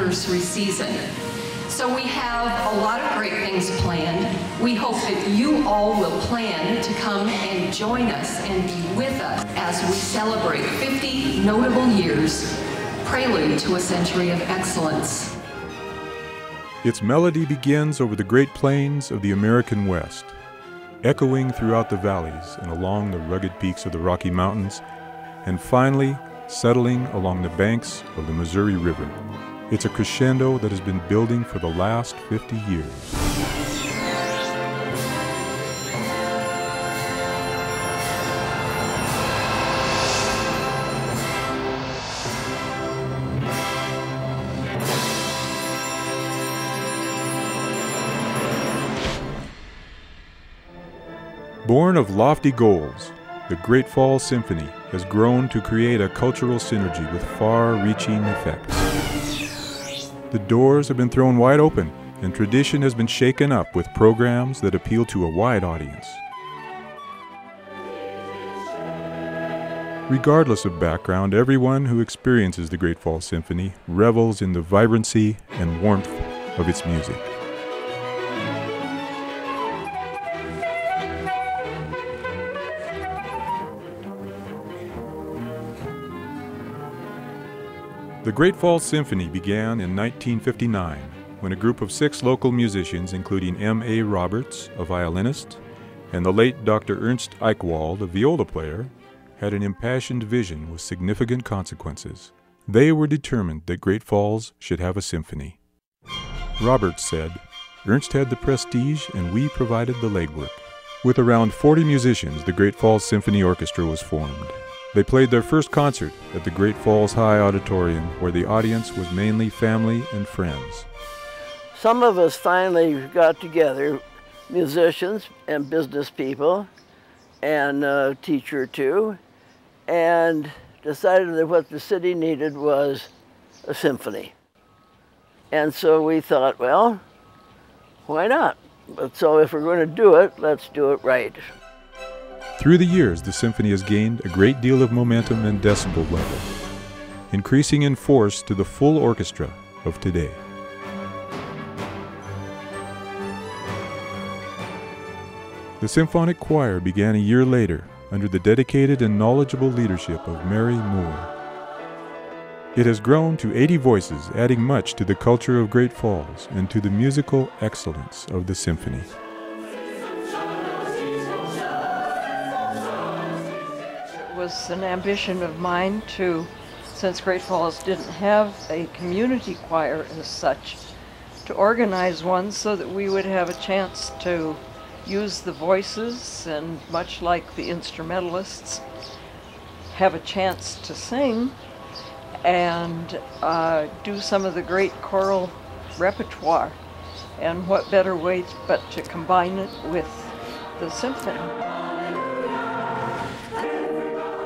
anniversary season. So we have a lot of great things planned. We hope that you all will plan to come and join us and be with us as we celebrate 50 notable years, prelude to a century of excellence. Its melody begins over the Great Plains of the American West, echoing throughout the valleys and along the rugged peaks of the Rocky Mountains, and finally settling along the banks of the Missouri River. It's a crescendo that has been building for the last 50 years. Born of lofty goals, the Great Falls Symphony has grown to create a cultural synergy with far-reaching effects. The doors have been thrown wide open, and tradition has been shaken up with programs that appeal to a wide audience. Regardless of background, everyone who experiences the Great Falls Symphony revels in the vibrancy and warmth of its music. The Great Falls Symphony began in 1959 when a group of 6 local musicians, including M.A. Roberts, a violinist, and the late Dr. Ernst Eichwald, a viola player, had an impassioned vision with significant consequences. They were determined that Great Falls should have a symphony. Roberts said, "Ernst had the prestige and we provided the legwork." With around 40 musicians, the Great Falls Symphony Orchestra was formed. They played their first concert at the Great Falls High Auditorium, where the audience was mainly family and friends. Some of us finally got together, musicians and business people, and a teacher too, and decided that what the city needed was a symphony. And so we thought, well, why not? But so if we're going to do it, let's do it right. Through the years, the symphony has gained a great deal of momentum and decibel level, increasing in force to the full orchestra of today. The symphonic choir began a year later under the dedicated and knowledgeable leadership of Mary Moore. It has grown to 80 voices, adding much to the culture of Great Falls and to the musical excellence of the symphony. It was an ambition of mine to, since Great Falls didn't have a community choir as such, to organize one so that we would have a chance to use the voices and, much like the instrumentalists, have a chance to sing and do some of the great choral repertoire. And what better way but to combine it with the symphony.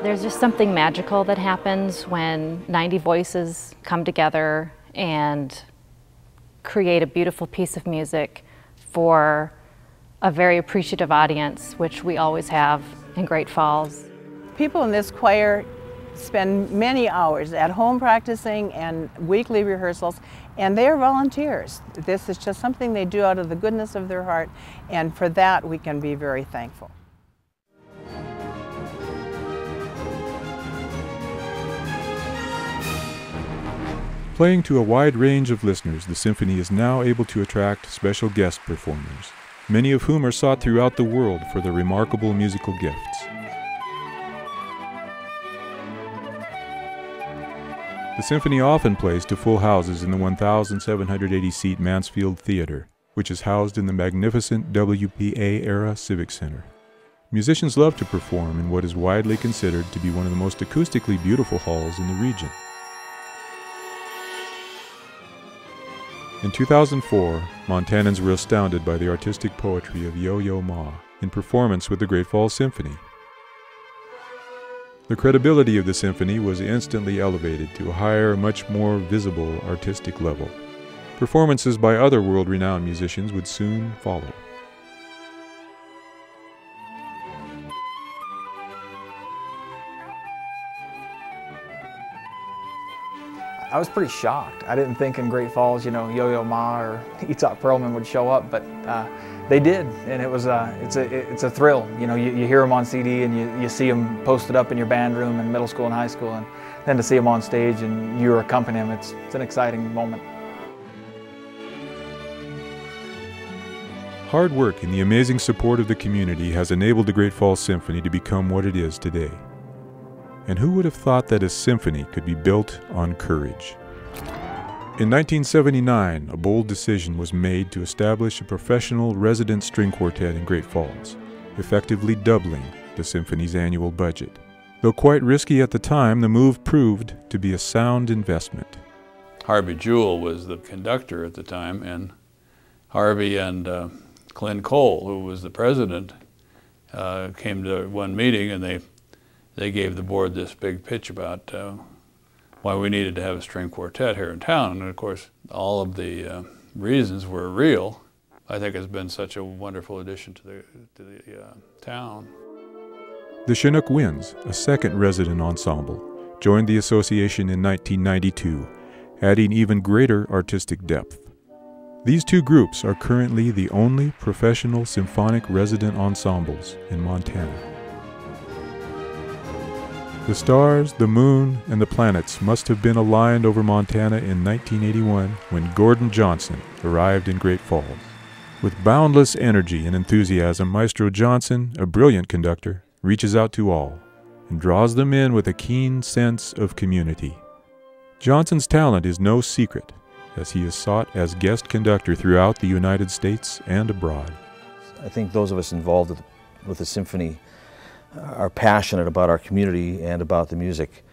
There's just something magical that happens when 90 voices come together and create a beautiful piece of music for a very appreciative audience, which we always have in Great Falls. People in this choir spend many hours at home practicing and weekly rehearsals, and they are volunteers. This is just something they do out of the goodness of their heart, and for that we can be very thankful. Playing to a wide range of listeners, the symphony is now able to attract special guest performers, many of whom are sought throughout the world for their remarkable musical gifts. The symphony often plays to full houses in the 1,780-seat Mansfield Theater, which is housed in the magnificent WPA-era Civic Center. Musicians love to perform in what is widely considered to be one of the most acoustically beautiful halls in the region. In 2004, Montanans were astounded by the artistic poetry of Yo-Yo Ma in performance with the Great Falls Symphony. The credibility of the symphony was instantly elevated to a higher, much more visible artistic level. Performances by other world-renowned musicians would soon follow. I was pretty shocked. I didn't think in Great Falls, you know, Yo-Yo Ma or Itzhak Perlman would show up, but they did, and it's a thrill. You know, you hear them on CD and you see them posted up in your band room in middle school and high school, and then to see them on stage and you accompany them, it's an exciting moment. Hard work and the amazing support of the community has enabled the Great Falls Symphony to become what it is today. And who would have thought that a symphony could be built on courage? In 1979, a bold decision was made to establish a professional resident string quartet in Great Falls, effectively doubling the symphony's annual budget. Though quite risky at the time, the move proved to be a sound investment. Harvey Jewell was the conductor at the time, and Harvey and Clint Cole, who was the president, came to one meeting, and they gave the board this big pitch about why we needed to have a string quartet here in town. And of course, all of the reasons were real. I think it's been such a wonderful addition to the town. The Chinook Winds, a second resident ensemble, joined the association in 1992, adding even greater artistic depth. These two groups are currently the only professional symphonic resident ensembles in Montana. The stars, the moon, and the planets must have been aligned over Montana in 1981 when Gordon Johnson arrived in Great Falls. With boundless energy and enthusiasm, Maestro Johnson, a brilliant conductor, reaches out to all and draws them in with a keen sense of community. Johnson's talent is no secret, as he is sought as guest conductor throughout the United States and abroad. I think those of us involved with the symphony are passionate about our community and about the music.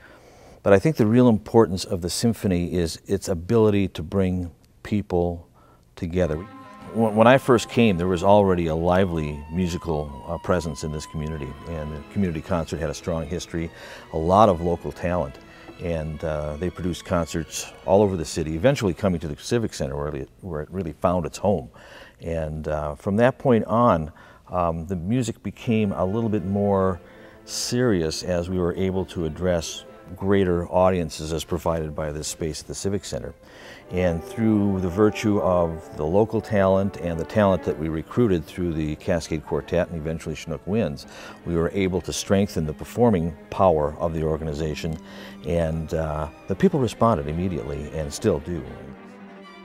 But I think the real importance of the symphony is its ability to bring people together. When I first came, there was already a lively musical presence in this community, and the community concert had a strong history, a lot of local talent. And they produced concerts all over the city, eventually coming to the Civic Center where it really found its home. And from that point on, the music became a little bit more serious as we were able to address greater audiences as provided by this space at the Civic Center. And through the virtue of the local talent and the talent that we recruited through the Cascade Quartet and eventually Chinook Winds, we were able to strengthen the performing power of the organization, and the people responded immediately and still do.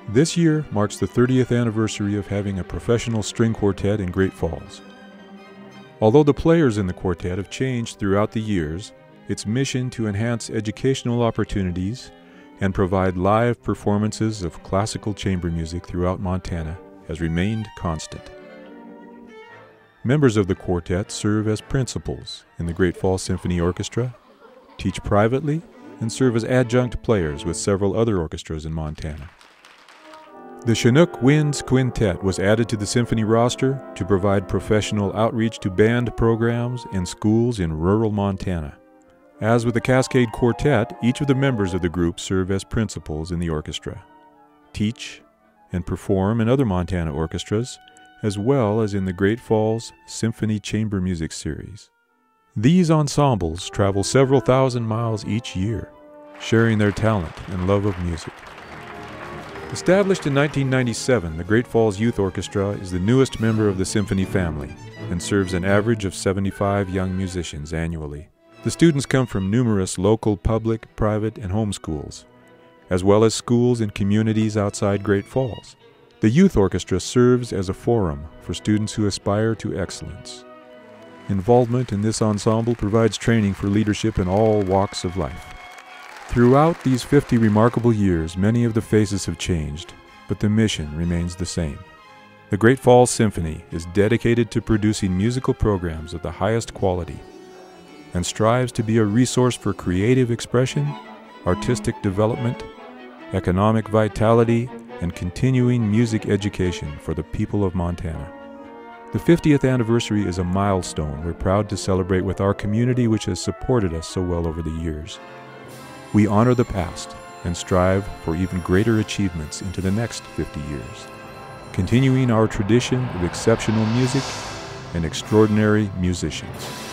This year marks the 30th anniversary of having a professional string quartet in Great Falls. Although the players in the quartet have changed throughout the years, its mission to enhance educational opportunities and provide live performances of classical chamber music throughout Montana has remained constant. Members of the quartet serve as principals in the Great Falls Symphony Orchestra, teach privately, and serve as adjunct players with several other orchestras in Montana. The Chinook Winds Quintet was added to the symphony roster to provide professional outreach to band programs and schools in rural Montana. As with the Cascade Quartet, each of the members of the group serve as principals in the orchestra, teach, and perform in other Montana orchestras, as well as in the Great Falls Symphony Chamber Music Series. These ensembles travel several thousand miles each year, sharing their talent and love of music. Established in 1997, the Great Falls Youth Orchestra is the newest member of the symphony family and serves an average of 75 young musicians annually. The students come from numerous local public, private, and home schools, as well as schools and communities outside Great Falls. The youth orchestra serves as a forum for students who aspire to excellence. Involvement in this ensemble provides training for leadership in all walks of life. Throughout these 50 remarkable years, many of the faces have changed, but the mission remains the same. The Great Falls Symphony is dedicated to producing musical programs of the highest quality and strives to be a resource for creative expression, artistic development, economic vitality, and continuing music education for the people of Montana. The 50th anniversary is a milestone we're proud to celebrate with our community, which has supported us so well over the years. We honor the past and strive for even greater achievements into the next 50 years, continuing our tradition of exceptional music and extraordinary musicians.